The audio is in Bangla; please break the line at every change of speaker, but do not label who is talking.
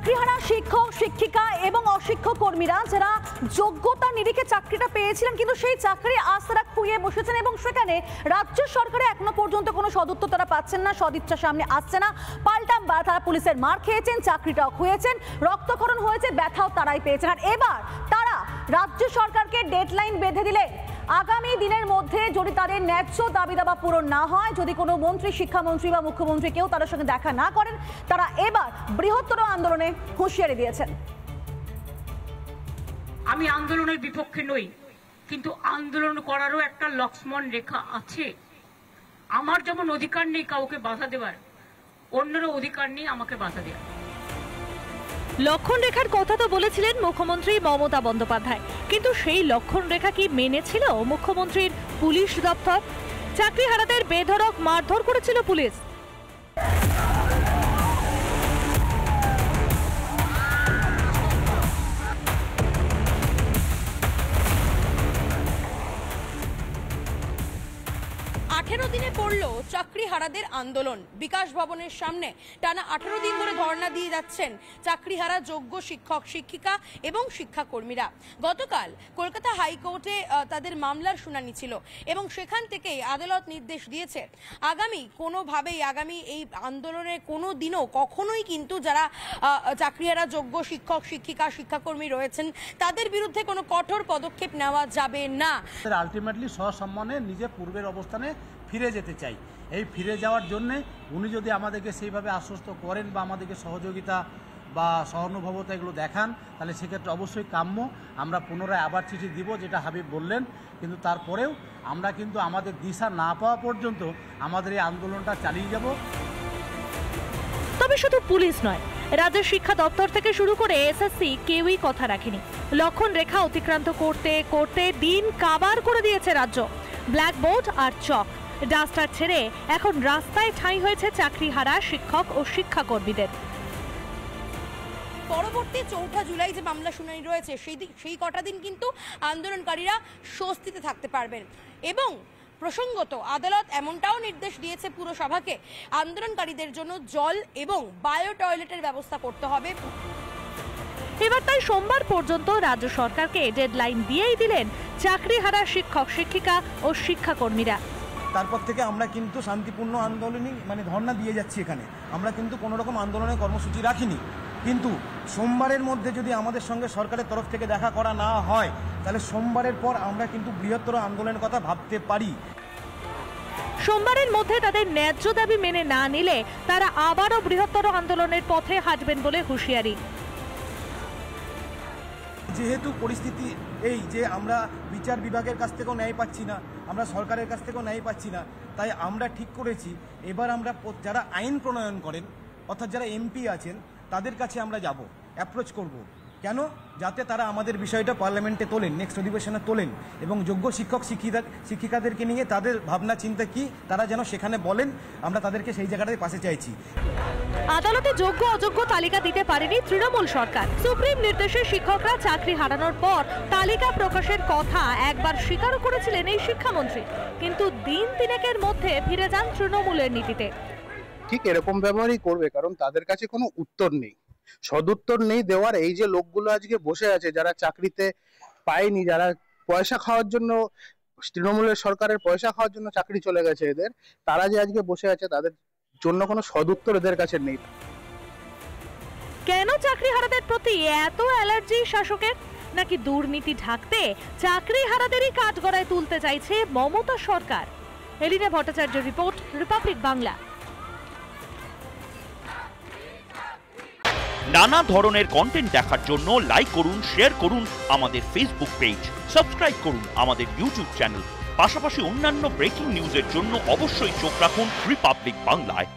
চাকরিহারা শিক্ষক শিক্ষিকা এবং অশিক্ষক কর্মীরা যারা যোগ্যতা নিরিখে চাকরিটা পেয়েছিলেন কিন্তু সেই চাকরি আজ তারা খুইয়ে বসেছেন এবং সেখানে রাজ্য সরকারে এখনো পর্যন্ত কোনো সদুত্তর তারা পাচ্ছেন না, সদিচ্ছা সামনে আসছে না। পাল্টা তারা পুলিশের মার খেয়েছেন, চাকরিটাও খুঁয়েছেন, রক্তক্ষরণ হয়েছে, ব্যথাও তারাই পেয়েছেন। আর এবার তারা রাজ্য সরকারকে ডেডলাইন বেঁধে দিলেন। আগামী দিনের মধ্যে যদি তাদের ন্যায্য দাবি দাবা পূরণ না হয়, যদি কোনো মন্ত্রী, শিক্ষামন্ত্রী বা মুখ্যমন্ত্রী কেউ তাদের সঙ্গে দেখা না করেন, তারা এবার বৃহত্তর আন্দোলনে হুঁশিয়ারি দিয়েছেন।
আমি আন্দোলনের বিপক্ষে নই, কিন্তু আন্দোলন করারও একটা লক্ষ্মণ রেখা আছে। আমার যেমন অধিকার নেই কাউকে বাধা দেওয়ার, অন্যেরও অধিকার নেই আমাকে বাধা দেওয়ার।
লক্ষণ রেখার কথা তো বলেছিলেন মুখ্যমন্ত্রী মমতা বন্দ্যোপাধ্যায়, কিন্তু সেই লক্ষণ রেখা কি মেনেছিল মুখ্যমন্ত্রীর পুলিশ দপ্তর? চাকরিহারাদের বেধড়ক মারধর করেছিল পুলিশ।
18 দিনে পড়ল চাকরিহারাদের আন্দোলন। বিকাশ ভবনের সামনে টানা 18 দিন ধরে ধর্ণা দিয়ে যাচ্ছেন চাকরিহারা যোগ্য শিক্ষক শিক্ষিকা এবং শিক্ষাকর্মীরা। গতকাল কলকাতা হাইকোর্টে তাদের মামলার শুনানি ছিল এবং সেখান থেকেই আদালত নির্দেশ দিয়েছে আগামী এই আন্দোলনের কোনো দিনও কখনোই কিন্তু যারা চাকরিহারা যোগ্য শিক্ষক শিক্ষিকা শিক্ষাকর্মী রয়েছেন তাদের বিরুদ্ধে কোনো কঠোর পদক্ষেপ নেওয়া যাবে না।
আলটিমেটলি সসম্মানে নিজে পূর্বের অবস্থানে ফিরে যেতে চাই। এই ফিরে যাওয়ার জন্য উনি যদি আমাদেরকে সেইভাবে আশ্বস্ত করেন বা আমাদেরকে সহযোগিতা বা সহানুভবতা এগুলো দেখান, তাহলে সেক্ষেত্রে অবশ্যই কাম্য। আমরা পুনরায় আবার চিঠি দিব, যেটা হাবিব বললেন, কিন্তু তারপরেও আমরা কিন্তু আমাদের দিশা না পাওয়া পর্যন্ত আমাদের এই আন্দোলনটা চালিয়ে যাব।
তবে শুধু পুলিশ নয়, রাজ্যের শিক্ষা দপ্তর থেকে শুরু করে এসএসসি কেউই কথা রাখেনি। লক্ষণ রেখা অতিক্রান্ত করতে করতে দিন কাবার করে দিয়েছে রাজ্য। ব্ল্যাকবোর্ড আর চক ডাস্টার ছেড়ে এখন রাস্তায় ঠাঁই হয়েছে চাকরিহারা শিক্ষক ও শিক্ষাকর্মীদের।
পরবর্তী 4 জুলাই যে মামলা শুনানি রয়েছে সেই কটা দিন কিন্তু আন্দোলনকারীরা স্বস্তিতে থাকতে পারবেন এবং প্রসঙ্গত আদালত এমনটাও নির্দেশ দিয়েছে পুরসভাকে আন্দোলনকারীদের জন্য জল এবং বায়ো টয়লেটের ব্যবস্থা করতে হবে।
এবার তাই সোমবার পর্যন্ত রাজ্য সরকারকে ডেডলাইন দিয়েই দিলেন চাকরিহারা শিক্ষক শিক্ষিকা ও শিক্ষাকর্মীরা।
তারপর থেকে আমরা কিন্তু শান্তিপূর্ণ আন্দোলনই ধর্ণা দিয়ে যাচ্ছি। এখানে আমরা কিন্তু কোনো রকম আন্দোলনের কর্মসূচি রাখিনি, কিন্তু সোমবারের মধ্যে যদি আমাদের সঙ্গে সরকারের তরফ থেকে দেখা করা না হয় তাহলে সোমবারের পর আমরা কিন্তু বৃহত্তর আন্দোলনের কথা ভাবতে পারি।
সোমবারের মধ্যে তাদের ন্যায্য দাবি মেনে না নিলে তারা আবারও বৃহত্তর আন্দোলনের পথে হাঁটবেন বলে হুঁশিয়ারি।
যেহেতু পরিস্থিতি এই যে আমরা বিচার বিভাগের কাছ থেকেও ন্যায় পাচ্ছি না, আমরা সরকারের কাছ থেকেও ন্যায় পাচ্ছি না, তাই আমরা ঠিক করেছি এবার আমরা যারা আইন প্রণয়ন করেন অর্থাৎ যারা এমপি আছেন তাদের কাছে আমরা যাব, অ্যাপ্রোচ করব। কেন? যাতে তারা আমাদের বিষয়টা পার্লামেন্টে তোলেন, নেক্সট অধিবেশনে তোলেন এবং যোগ্য শিক্ষক শিক্ষিকাদেরকে নিয়ে তাদের ভাবনা চিন্তা কি তারা যেন সেখানে বলেন। আমরা তাদেরকে সেই জায়গাটায় পাশে চাইছি।
আদালতে যোগ্য অযোগ্য তালিকা দিতে পারেনি তৃণমূল সরকার। সুপ্রিম নির্দেশে শিক্ষকরা চাকরি হারানোর পর তালিকা প্রকাশের কথা একবার স্বীকারও করেছিলেন এই শিক্ষামন্ত্রী, কিন্তু দিন তিনেকের মধ্যে ফিরে যান তৃণমূলের নীতিতে।
ঠিক এরকম ব্যবহারই করবে, কারণ তাদের কাছে কোনো উত্তর নেই, সদুত্তর নেই দেওয়ার। এই যে লোকগুলো আজকে বসে আছে যারা চাকরিতে পায়নি, যারা পয়সা খাওয়ার জন্য তৃণমূলের সরকারের পয়সা খাওয়ার জন্য চাকরি চলে গেছে এদের, তারা যে আজকে বসে আছে তাদের জন্য কোনো সদুত্তর এদের কাছে নেই।
কেন চাকরিহারাদের প্রতি এত অ্যালার্জি শাসকের? নাকি দুর্নীতি ঢাকতে চাকরিহারাদেরই কাঠগড়ায় তুলতে চাইছে মমতা সরকার? এলিনা ভট্টাচার্য রিপোর্ট, রিপাবলিক বাংলা।
নানা ধরনের কন্টেন্ট দেখার জন্য লাইক করুন, শেয়ার করুন আমাদের ফেসবুক পেজ, সাবস্ক্রাইব করুন আমাদের ইউটিউব চ্যানেল। পাশাপাশি অন্যান্য ব্রেকিং নিউজের জন্য অবশ্যই চোখ রাখুন রিপাবলিক বাংলায়।